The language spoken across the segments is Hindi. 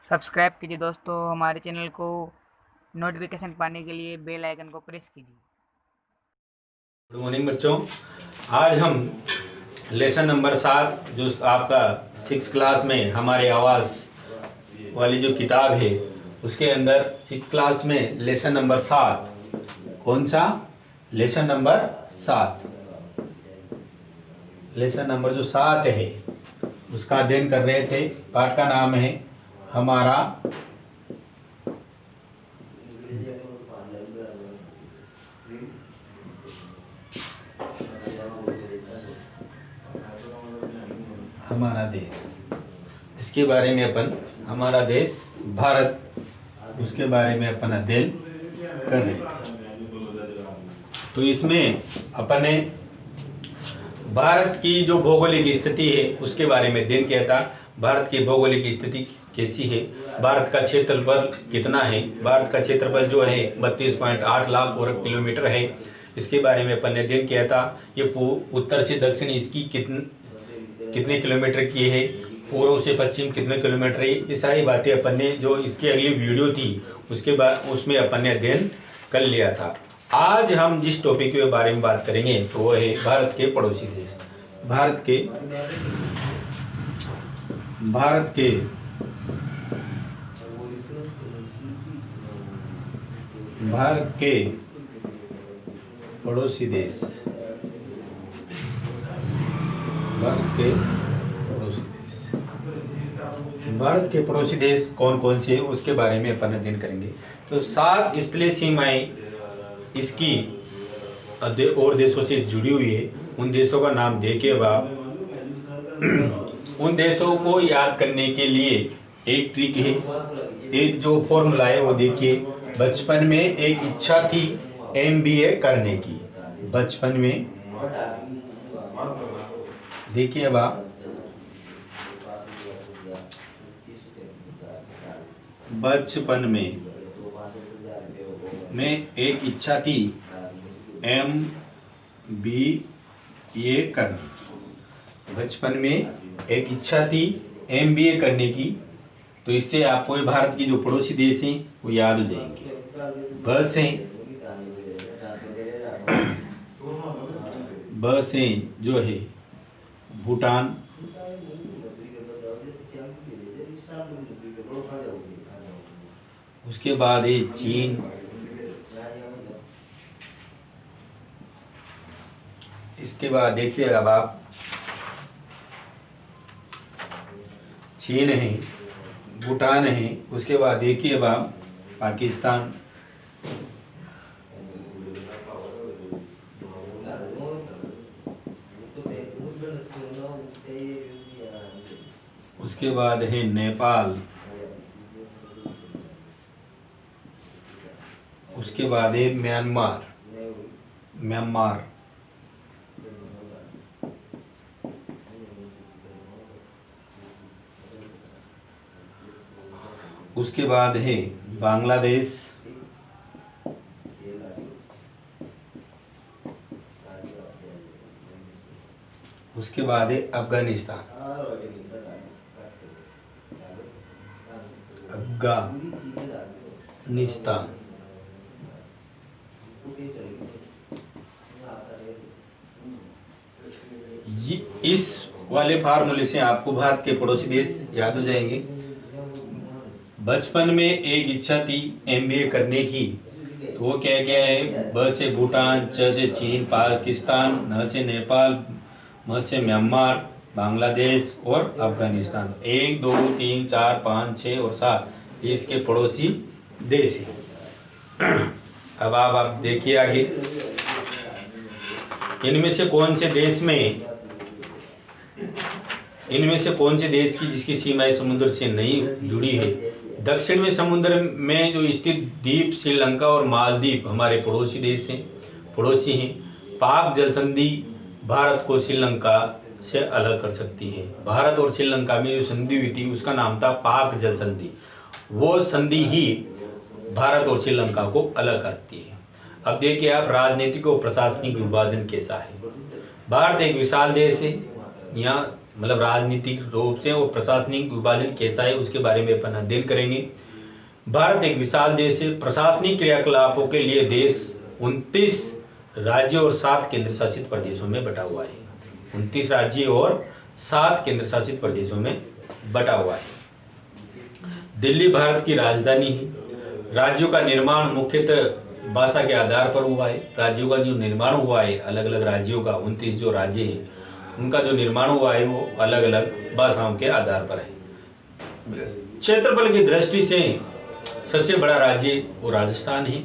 सब्सक्राइब कीजिए दोस्तों हमारे चैनल को। नोटिफिकेशन पाने के लिए बेल आइकन को प्रेस कीजिए। गुड मॉर्निंग बच्चों। आज हम लेसन नंबर 7 जो आपका 6 क्लास में हमारे आवास वाली जो किताब है उसके अंदर 6 क्लास में लेसन नंबर 7, कौन सा लेसन नंबर 7, लेसन नंबर जो 7 है उसका अध्ययन कर रहे थे। पाठ का नाम है हमारा हमारा देश। इसके बारे में अपन हमारा देश भारत, उसके बारे में अपन अध्ययन कर रहे थे। तो इसमें अपन ने भारत की जो भौगोलिक स्थिति है उसके बारे में अध्ययन किया था। भारत की भौगोलिक स्थिति कैसी है, भारत का क्षेत्रफल कितना है, भारत का क्षेत्रफल जो है 32.8 लाख वर्ग किलोमीटर है, इसके बारे में अपन ने अध्ययन किया था। ये उत्तर से दक्षिण इसकी कितने किलोमीटर की है, पूर्व से पश्चिम कितने किलोमीटर है, ये सारी बातें अपन ने जो इसकी अगली वीडियो थी उसके बाद उसमें अपन ने अध्ययन कर लिया था। आज हम जिस टॉपिक के बारे में बात करेंगे तो वो है भारत के पड़ोसी देश। भारत के पड़ोसी देश। भारत के पड़ोसी देश कौन कौन से उसके बारे में अपन अध्ययन करेंगे। तो 7 स्थलीय सीमाएं इसकी और देशों से जुड़ी हुई है। उन देशों का नाम देके बाद उन देशों को याद करने के लिए एक ट्रिक है, एक जो फॉर्मूला है वो देखिए। बचपन में एक इच्छा थी MBA करने की। बचपन में देखिए अब आप, बचपन में एक इच्छा थी MBA करने की। बचपन में एक इच्छा थी MBA करने की। तो इससे आपको भारत की जो पड़ोसी देश हैं वो याद हो जाएंगे। बस हैं जो है भूटान, उसके बाद है चीन, इसके बाद देखिए अब आप चीन है, भूटान है, उसके बाद देखिए अब आप पाकिस्तान, उसके बाद है नेपाल, उसके बाद है म्यांमार, उसके बाद है बांग्लादेश, उसके बाद है अफगानिस्तान, इस वाले फार्मूले से आपको भारत के पड़ोसी देश याद हो जाएंगे। बचपन में एक इच्छा थी MBA करने की, तो वो क्या क्या है, ब से भूटान, च से चीन, पाकिस्तान, न से नेपाल, म से म्यांमार, बांग्लादेश और अफगानिस्तान। 1 2 3 4 5 6 और 7 ये इसके पड़ोसी देश है। अब आप देखिए आगे, इनमें से कौन से देश की जिसकी सीमाएं समुद्र से नहीं जुड़ी है। दक्षिण में समुद्र में जो स्थित द्वीप श्रीलंका और मालदीव हमारे पड़ोसी हैं। पाक जल संधि भारत को श्रीलंका से अलग कर सकती है। भारत और श्रीलंका में जो संधि हुई थी उसका नाम था पाक जल संधि। वो संधि ही भारत और श्रीलंका को अलग करती है। अब देखिए आप राजनीतिक और प्रशासनिक विभाजन कैसा है। भारत एक विशाल देश है, यहाँ मतलब राजनीतिक रूप से और प्रशासनिक विभाजन कैसा है उसके बारे में अपन अध्ययन करेंगे। भारत एक विशाल देश है। प्रशासनिक क्रियाकलापों के लिए देश 29 राज्यों और 7 केंद्र शासित प्रदेशों में बटा हुआ है। 29 राज्य और 7 केंद्र शासित प्रदेशों में बटा हुआ है। दिल्ली भारत की राजधानी है। राज्यों का निर्माण मुख्यतः भाषा के आधार पर हुआ है। राज्यों का जो निर्माण हुआ है, अलग अलग राज्यों का 29 जो राज्य है उनका जो निर्माण हुआ है वो अलग अलग भाषाओं के आधार पर है। क्षेत्रफल की दृष्टि से सबसे बड़ा राज्य वो राजस्थान है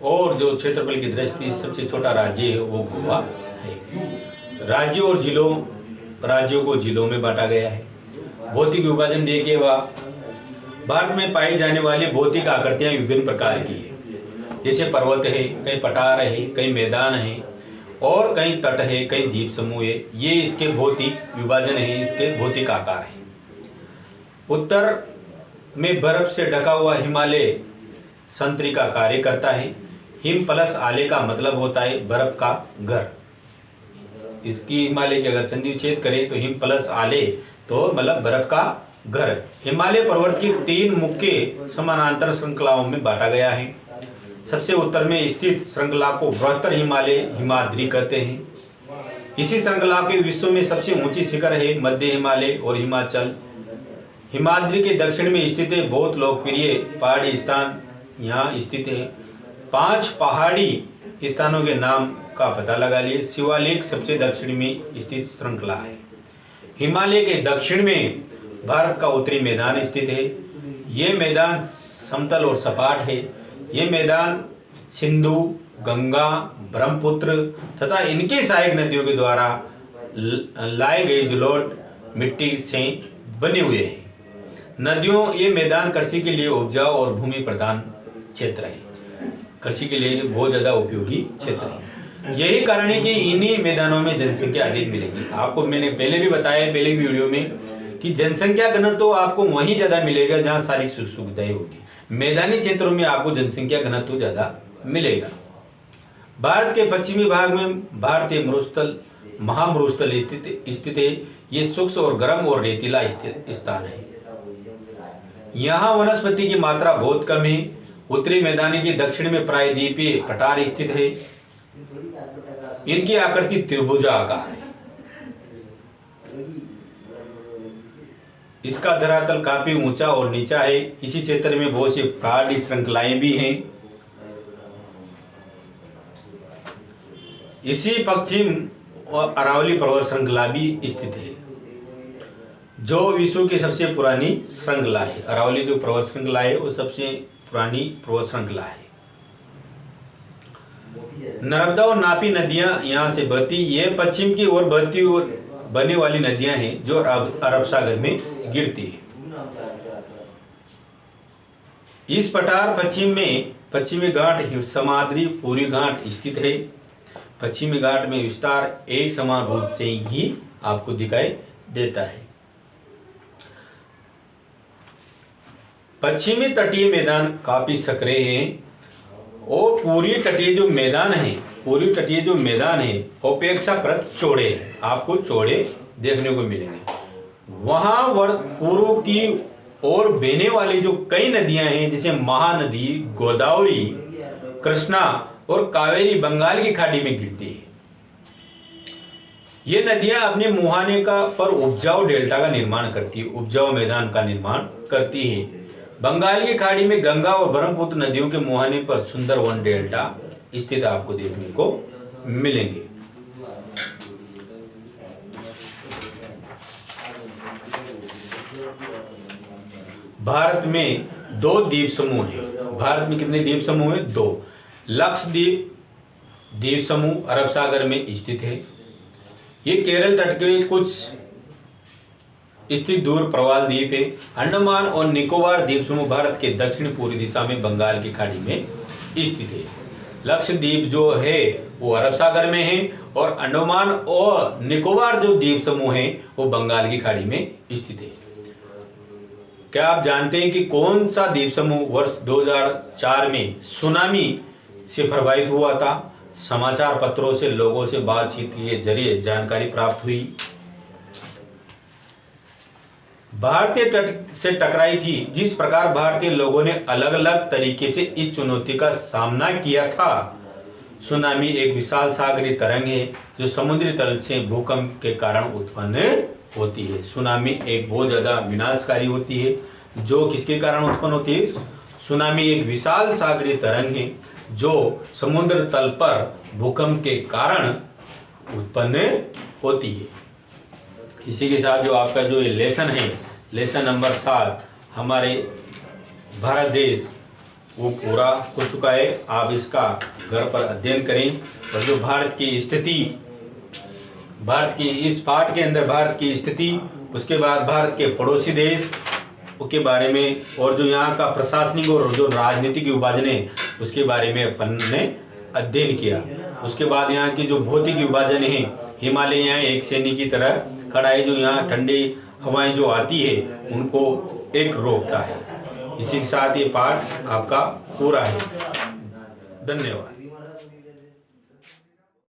और जो क्षेत्रफल की दृष्टि से सबसे छोटा राज्य है वो गोवा है। राज्यों को जिलों में बांटा गया है। भौतिक विभाजन देखिए, भारत में पाई जाने वाली भौतिक आकृतियां विभिन्न प्रकार की है। जैसे पर्वत है, कई पठार है, कई मैदान है और कई तट है, कई द्वीप समूह है। ये इसके भौतिक विभाजन है, इसके भौतिक आकार है। उत्तर में बर्फ से ढका हुआ हिमालय संतरी का कार्य करता है। हिम प्लस आले का मतलब होता है बर्फ का घर। इसकी हिमालय की अगर संधि विच्छेद करें तो हिम प्लस आले तो मतलब बर्फ का घर। हिमालय पर्वत की 3 मुख्य समानांतर श्रृंखलाओं में बांटा गया है। सबसे उत्तर में स्थित श्रृंखला को बृहत्तर हिमालय हिमाद्री कहते हैं। इसी श्रृंखला के विश्व में सबसे ऊंची शिखर है मध्य हिमालय और हिमाचल। हिमाद्री के दक्षिण में स्थित है बहुत लोकप्रिय पहाड़ी स्थान यहाँ स्थित है। 5 पहाड़ी स्थानों के नाम का पता लगा लिए। शिवालिक सबसे दक्षिण में स्थित श्रृंखला है। हिमालय के दक्षिण में भारत का उत्तरी मैदान स्थित है। ये मैदान समतल और सपाट है। ये मैदान सिंधु, गंगा, ब्रह्मपुत्र तथा इनकी सहायक नदियों के द्वारा लाए गए जलोढ़ मिट्टी से बने हुए हैं। ये मैदान कृषि के लिए उपजाऊ और भूमि प्रधान क्षेत्र है। कृषि के लिए बहुत ज़्यादा उपयोगी क्षेत्र है। यही कारण है कि इन्हीं मैदानों में जनसंख्या अधिक मिलेगी। आपको मैंने पहले भी बताया पहले भी वीडियो में कि जनसंख्या घनत्व तो आपको वहीं ज़्यादा मिलेगा जहाँ सारी सुख सुविधाएं होगी। मैदानी क्षेत्रों में आपको जनसंख्या घनत्व ज़्यादा मिलेगा। भारत के पश्चिमी भाग में भारतीय मरुस्थल महामरुस्थल स्थित है। ये शुष्क और गर्म और रेतीला स्थान है। यहाँ वनस्पति की मात्रा बहुत कम है। उत्तरी मैदानी के दक्षिण में प्रायद्वीपीय पठार स्थित है। इनकी आकृति त्रिभुजाकार है। इसका धरातल काफी ऊंचा और नीचा है। इसी क्षेत्र में बहुत सी पहाड़ी श्रृंखलाएं भी हैं। इसी पश्चिम और अरावली पर्वत श्रृंखला भी स्थित है जो विश्व की सबसे पुरानी श्रृंखला है। अरावली जो पर्वत श्रृंखला है वो सबसे पुरानी पर्वत श्रृंखला है। नर्मदा और नापी नदियां यहाँ से बहती। ये पश्चिम की ओर बहती और बहने वाली नदियां हैं जो अरब सागर में गिरती है। इस पठार पश्चिमी घाट समाद्री पूर्वी घाट स्थित है। पश्चिमी घाट में विस्तार एक समान रूप से ही आपको दिखाई देता है। पश्चिमी तटीय मैदान काफी संकरे हैं और पूर्वी तटीय जो मैदान है अपेक्षाकृत चौड़े हैं। आपको चौड़े देखने को मिलेंगे। वहां पूर्व की ओर बहने वाली जो कई नदियां हैं जैसे महानदी, गोदावरी, कृष्णा और कावेरी बंगाल की खाड़ी में गिरती है। ये नदियां अपने मुहाने पर उपजाऊ डेल्टा का निर्माण करती है, उपजाऊ मैदान का निर्माण करती है। बंगाल की खाड़ी में गंगा और ब्रह्मपुत्र नदियों के मुहाने पर सुंदरवन डेल्टा स्थित आपको देखने को मिलेंगे। भारत में 2 द्वीप समूह हैं। भारत में कितने द्वीप समूह हैं? 2। लक्षद्वीप द्वीप समूह अरब सागर में स्थित है। ये केरल तट के कुछ स्थित दूर प्रवाल द्वीप है। अंडमान और निकोबार द्वीप समूह भारत के दक्षिण पूर्वी दिशा में बंगाल की खाड़ी में स्थित है। लक्षद्वीप जो है वो अरब सागर में है और अंडमान और निकोबार जो द्वीप समूह है वो बंगाल की खाड़ी में स्थित है। क्या आप जानते हैं कि कौन सा द्वीप समूह वर्ष 2004 में सुनामी से प्रभावित हुआ था? समाचार पत्रों से लोगों से बातचीत के जरिए जानकारी प्राप्त हुई। भारतीय तट से टकराई थी। जिस प्रकार भारतीय लोगों ने अलग अलग तरीके से इस चुनौती का सामना किया था। सुनामी एक विशाल सागरीय तरंग है जो समुद्री तल से भूकंप के कारण उत्पन्न होती है। सुनामी एक बहुत ज़्यादा विनाशकारी होती है जो किसके कारण उत्पन्न होती है। सुनामी एक विशाल सागरीय तरंग है जो समुद्र तल पर भूकंप के कारण उत्पन्न होती है। इसी के साथ जो आपका जो ये लेसन है, लेसन नंबर 7 हमारे भारत देश वो पूरा हो चुका है। आप इसका घर पर अध्ययन करें और जो भारत की स्थिति, भारत की इस पाठ के अंदर भारत की स्थिति, उसके बाद भारत के पड़ोसी देश के बारे में और जो यहाँ का प्रशासनिक और जो राजनीतिक विभाजन है उसके बारे में अपन ने अध्ययन किया। उसके बाद यहाँ की जो भौतिक विभाजन है, हिमालय यहाँ एक श्रेणी की तरह खड़ा है जो यहाँ ठंडी हवाएं जो आती है उनको एक रोकता है। इसी के साथ ये पाठ आपका पूरा है। धन्यवाद।